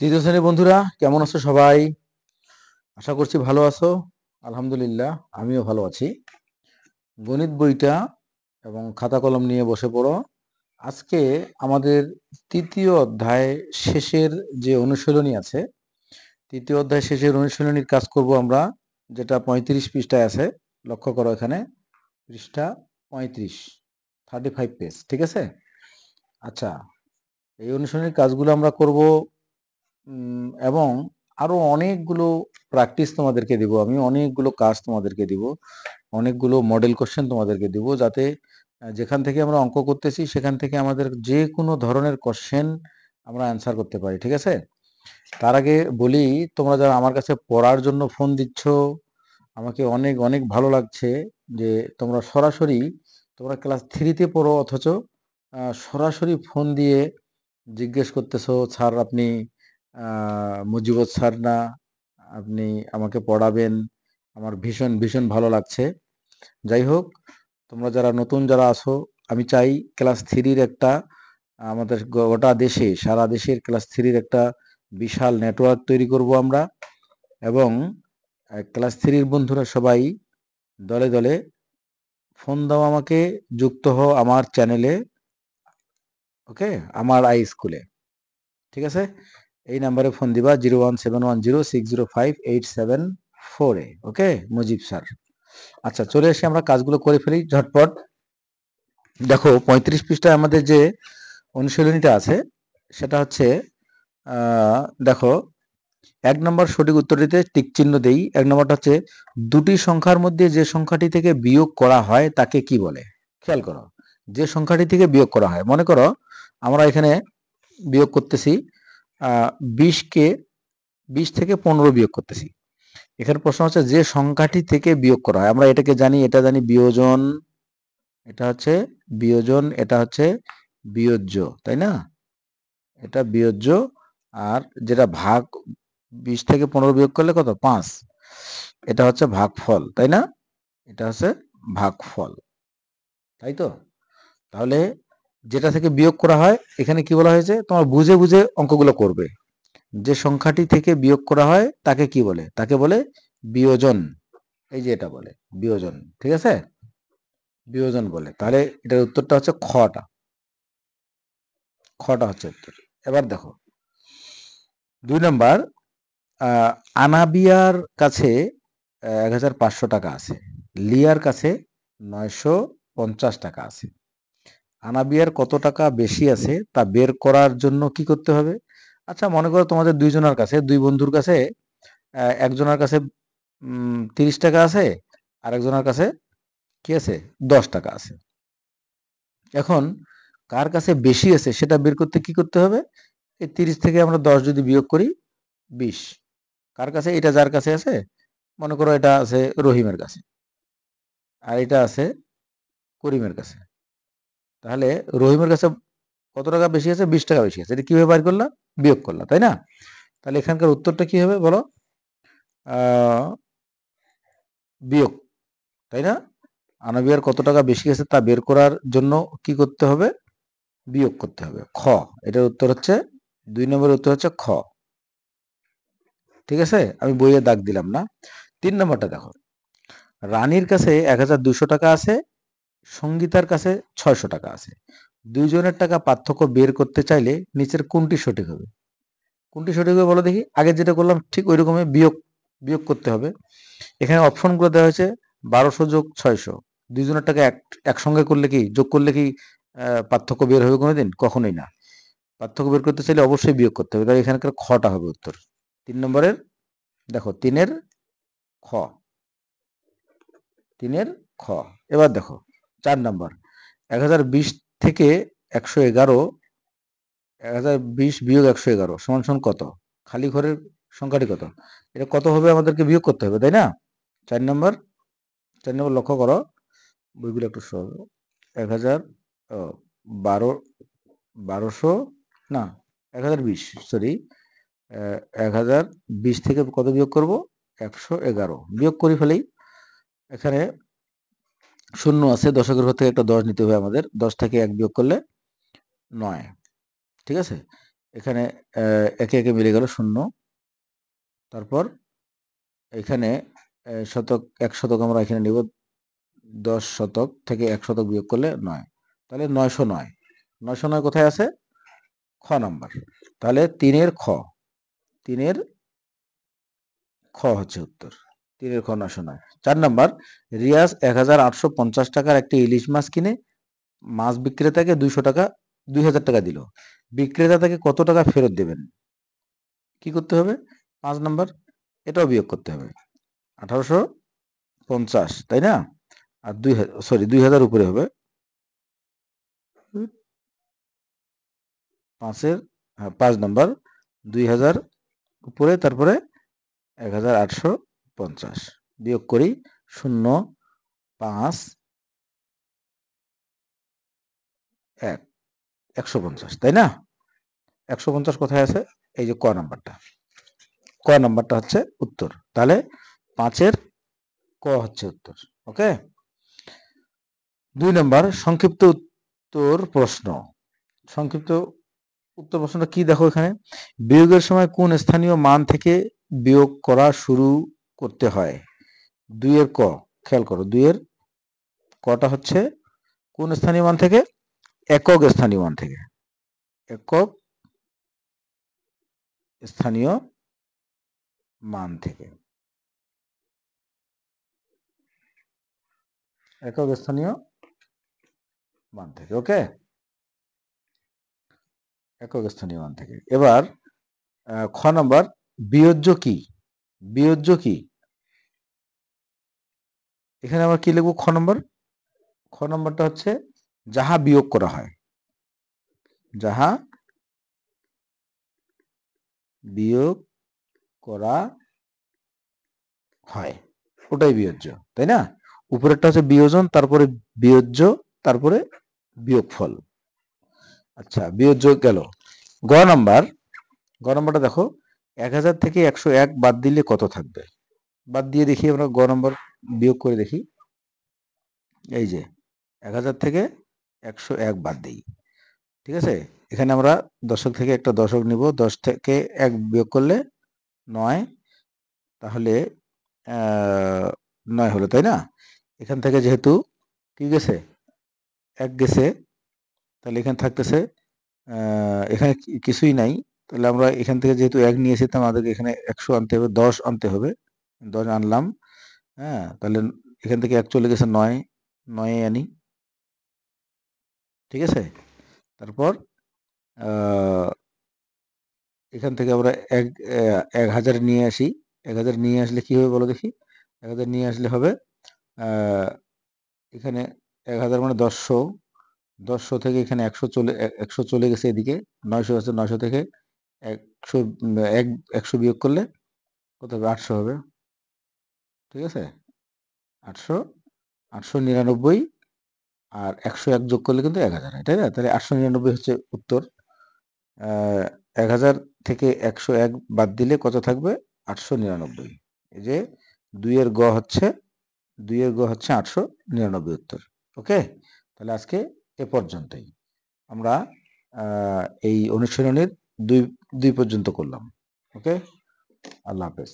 তৃতীয় শ্রেণীর বন্ধুরা কেমন আছো সবাই? আশা করছি ভালো আছো। আলহামদুলিল্লাহ আমিও ভালো আছি। গণিত বইটা এবং খাতা কলম নিয়ে বসে পড়ো। আজকে আমাদের তৃতীয় অধ্যায় শেষের যে অনুশীলনী আছে, তৃতীয় অধ্যায় শেষের অনুশীলনীর কাজ করব আমরা, যেটা 35 পৃষ্ঠায় আছে। লক্ষ্য করো এখানে পৃষ্ঠা 35, 35 পেজ, ঠিক আছে? আচ্ছা, এই অনুশীলনীর কাজগুলো আমরা করব এবং আরো অনেকগুলো প্র্যাকটিস তোমাদেরকে দিব। আমি অনেকগুলো কাজ তোমাদেরকে দিব, অনেকগুলো মডেল কোশ্চেন তোমাদেরকে দিব, যাতে যেখান থেকে আমরা অঙ্ক করতেছি সেখান থেকে আমাদের যে কোনো ধরনের কোশ্চেন আমরা অ্যান্সার করতে পারি, ঠিক আছে? তার আগে বলি, তোমরা যারা আমার কাছে পড়ার জন্য ফোন দিচ্ছ, আমাকে অনেক অনেক ভালো লাগছে যে তোমরা ক্লাস 3-তে পড়ো, অথচ সরাসরি ফোন দিয়ে জিজ্ঞেস করতেছো, স্যার আপনি মুজিবত স্যার না, আপনি আমাকে পড়াবেন। আমার ভীষণ ভীষণ ভালো লাগছে। যাই হোক, তোমরা যারা নতুন যারা আছো, আমি চাই ক্লাস 3-র একটা, আমাদের গোটা দেশে, সারা দেশের ক্লাস 3-র একটা বিশাল নেটওয়ার্ক তৈরি করব আমরা। এবং ক্লাস 3-র বন্ধুরা সবাই দলে দলে ফোন দাও আমাকে, যুক্ত হও আমার চ্যানেলে, ওকে, আমার আই স্কুলে, ঠিক আছে? এই নাম্বারে ফোন দিবা 01710605874 ওকে, মুজিব স্যার। আচ্ছা, চলে এসে আমরা কাজগুলো করে ফেলি ঝটপট। দেখো 35 পৃষ্ঠায় আমাদের যে অনুশীলনীটা আছে সেটা হচ্ছে, দেখো 1 নম্বর সঠিক উত্তরটিতে টিক চিহ্ন দেই। 1 নম্বরটা হচ্ছে, দুটি সংখ্যার মধ্যে যে সংখ্যাটি থেকে বিয়োগ করা হয় তাকে কি বলে? খেয়াল করো, যে সংখ্যাটি থেকে বিয়োগ করা হয়, মনে করো আমরা এখানে বিয়োগ করতেছি 20কে, 20 থেকে 15 বিয়োগ করতেছি। এখানে প্রশ্ন হচ্ছে যে সংখ্যাটি থেকে বিয়োগ করা হয়, আমরা এটাকে জানি, এটা জানি বিয়োজন, এটা হচ্ছে বিয়োজন, এটা হচ্ছে বিয়োজ্য, তাই না? এটা বিয়োজ্য। আর যেটা ভাগ, 20 থেকে 15 বিয়োগ করলে কত? 5। এটা হচ্ছে ভাগফল, তাই না? এটা হচ্ছে ভাগফল, তাই তো? তাহলে যেটা থেকে বিয়োগ করা হয়, এখানে কি বলা হয়েছে, তোমার বুঝে বুঝে অঙ্কগুলো করবে। যে সংখ্যাটি থেকে বিয়োগ করা হয় তাকে কি বলে? তাকে বলে বিয়োজন। এই যে এটা বলে বিয়োজন, ঠিক আছে? বিয়োজন বলে। তাহলে এটার উত্তরটা হচ্ছে খটা, খটা হচ্ছে উত্তর। এবার দেখো 2 নাম্বার, আহ, আনাবিয়ার কাছে 1500 টাকা আছে, লিয়ার কাছে 950 টাকা আছে। আনাবিয়ার কত টাকা বেশি আছে তা বের করার জন্য কি করতে হবে? আচ্ছা, মনে করো তোমাদের দুইজনের কাছে, দুই বন্ধুর কাছে, একজনের কাছে 30 টাকা আছে, আর একজনের কাছে কি আছে? 10 টাকা আছে। এখন কার কাছে বেশি আছে সেটা বের করতে কি করতে হবে? এই 30 থেকে আমরা 10 যদি বিয়োগ করি, 20। কার কাছে? এটা যার কাছে আছে, মনে করো এটা আছে রহিমের কাছে, আর এটা আছে করিমের কাছে। তাহলে রহিমের কাছে কত টাকা বেশি আছে? 20 টাকা বেশি আছে। এটা কিভাবে বার করলাম? বিয়োগ করলাম, তাই না? তাহলে এখানকার উত্তরটা কি হবে বলো? আহ, বিয়োগ, তাই না? আনাবিয়ার কত টাকা বেশি আছে তা বের করার জন্য কি করতে হবে? বিয়োগ করতে হবে। খ, এটার উত্তর হচ্ছে 2 নম্বরের উত্তর হচ্ছে খ, ঠিক আছে? আমি বইয়ে দাগ দিলাম না। 3 নম্বরটা দেখো, রানীর কাছে 1200 টাকা আছে, সঙ্গীতার কাছে 600 টাকা আছে। দুইজনের টাকা পার্থক্য বের করতে চাইলে নিচের কোনটি সঠিক হবে? কোনটি সঠিক হবে বলো দেখি। আগে যেটা করলাম ঠিক ওই রকমই বিয়োগ, বিয়োগ করতে হবে। এখানে অপশনগুলো দেওয়া হয়েছে 1200 যোগ 600। দুইজনের টাকা একসঙ্গে করলে কি, যোগ করলে কি পার্থক্য বের হবে কোনোদিন? কখনোই না। পার্থক্য বের করতে চাইলে অবশ্যই বিয়োগ করতে হবে। তাহলে এখানকার খটা হবে উত্তর। 3 নম্বরের, দেখো 3-এর খ, 3-এর খ। এবার দেখো 4 নম্বর, 1020 থেকে 111, 1020 বিয়োগ 111 সমান সমান কত? খালি ঘরের সংখ্যাটি কত? এটা কত হবে আমাদেরকে বিয়োগ করতে হবে, তাই না? 4 নম্বর, 4 নম্বর লক্ষ্য করো, বইগুলো একটু সহজ। 1000, 12, 1200 না, 1020, সরি, 1020 থেকে কত বিয়োগ করব? 111 বিয়োগ করে ফেলেই। এখানে শূন্য আছে, দশকের ঘর থেকে একটা 10 নিতে হবে আমাদের। 10 থেকে 1 বিয়োগ করলে 9, ঠিক আছে? এখানে একে একে মিলে গেল 0। তারপর এখানে শতক 1 শতক আমরা এখানে নিব, 10 শতক থেকে 1 শতক বিয়োগ করলে 9, তাহলে 909। 909 কোথায় আছে? খ নাম্বার। তাহলে 3-এর খ, 3-এর খ হচ্ছে উত্তর। 3-এর খ 909। 4 নাম্বার, রিয়াজ 1850 টাকার একটি ইলিশ মাছ কিনে মাছ বিক্রেতাকে 2000 টাকা দিল। বিক্রেতা তাকে কত টাকা ফেরত দেবেন? কি করতে হবে? 5 নাম্বার, এটাও বিয়োগ করতে হবে। 1850, তাই না? আর 2000 উপরে হবে। 5 নাম্বার, 2000 উপরে, তারপরে 1850 বিয়োগ করি 0, 5, 1, 150, তাই না? 150 কোথায় আছে? এই যে ক নাম্বারটা, ক নাম্বারটা হচ্ছে উত্তর। তাহলে 5-এর ক হচ্ছে উত্তর। ওকে। 2 নাম্বার, সংক্ষিপ্ত উত্তর প্রশ্ন। সংক্ষিপ্ত উত্তর প্রশ্নটা কি দেখো এখানে, বিয়োগের সময় কোন স্থানীয় মান থেকে বিয়োগ করা শুরু করতে হয়? 2-এর ক, খেয়াল করো, 2-এর কটা হচ্ছে কোন স্থানীয় মান থেকে? একক স্থানীয় মান থেকে। একক স্থানীয় মান থেকে। একক স্থানীয় মান থেকে। ওকে, একক স্থানীয় মান থেকে। এবার খ নাম্বার, বিয়োজ্য কি? বিয়োজ্য কি? এখানে আমরা কি লিখবো? খ নাম্বার, খ নাম্বারটা হচ্ছে যাহা বিয়োগ করা হয়। যাহা বিয়োগ করা হয় ওটাই বিয়োজ্য, তাই না? উপরেরটা হচ্ছে বিয়োজন, তারপরে বিয়োজ্য, তারপরে বিয়োগফল। আচ্ছা, বিয়োজ্য গেল। গ নাম্বার, গ নাম্বারটা দেখো, 1000 থেকে 101 বাদ দিলে কত থাকবে? বাদ দিয়ে দেখি আমরা গ নাম্বার বিয়োগ করে দেখি। এই যে 1000 থেকে 101 বাদ দিই, ঠিক আছে? এখানে আমরা দশক থেকে একটা দশক নিব, 10 থেকে 1 বিয়োগ করলে 9, তাহলে 9 হলো, তাই না? এখান থেকে যেহেতু কি গেছে? 1 গেছে, তাহলে এখানে থাকতেছে, এখানে কিছুই নাই, তাহলে আমরা এখান থেকে যেহেতু 1 নিয়েছি, তো আমাদেরকে এখানে 100 আনতে হবে, 10 আনতে হবে। 10 আনলাম, হ্যাঁ, তাহলে এখান থেকে 1 চলে গেছে, 9, 9 আনি, ঠিক আছে? তারপর এখান থেকে আমরা 1000 নিয়ে আসি। 1000 নিয়ে আসলে কি হবে বলো দেখি? 1000 নিয়ে আসলে হবে, এখানে 1000 মানে 100, 100 থেকে এখানে 100 চলে গেছে এদিকে, 900 আছে, 900 থেকে 100 100 বিয়োগ করলে কত হবে? 800 হবে, ঠিক আছে? 800, 899, আর 101 যোগ করলে কিন্তু 1000 হয়, তাই না? তাহলে 899 হচ্ছে উত্তর। 1000 থেকে 101 বাদ দিলে কত থাকবে? 899। এই যে 2-এর গ হচ্ছে, 2-এর গ হচ্ছে 899 উত্তর। ওকে, তাহলে আজকে এ পর্যন্তই। আমরা এই অনুশীলনীর 2 পর্যন্ত করলাম। ওকে, আল্লাহ হাফেজ।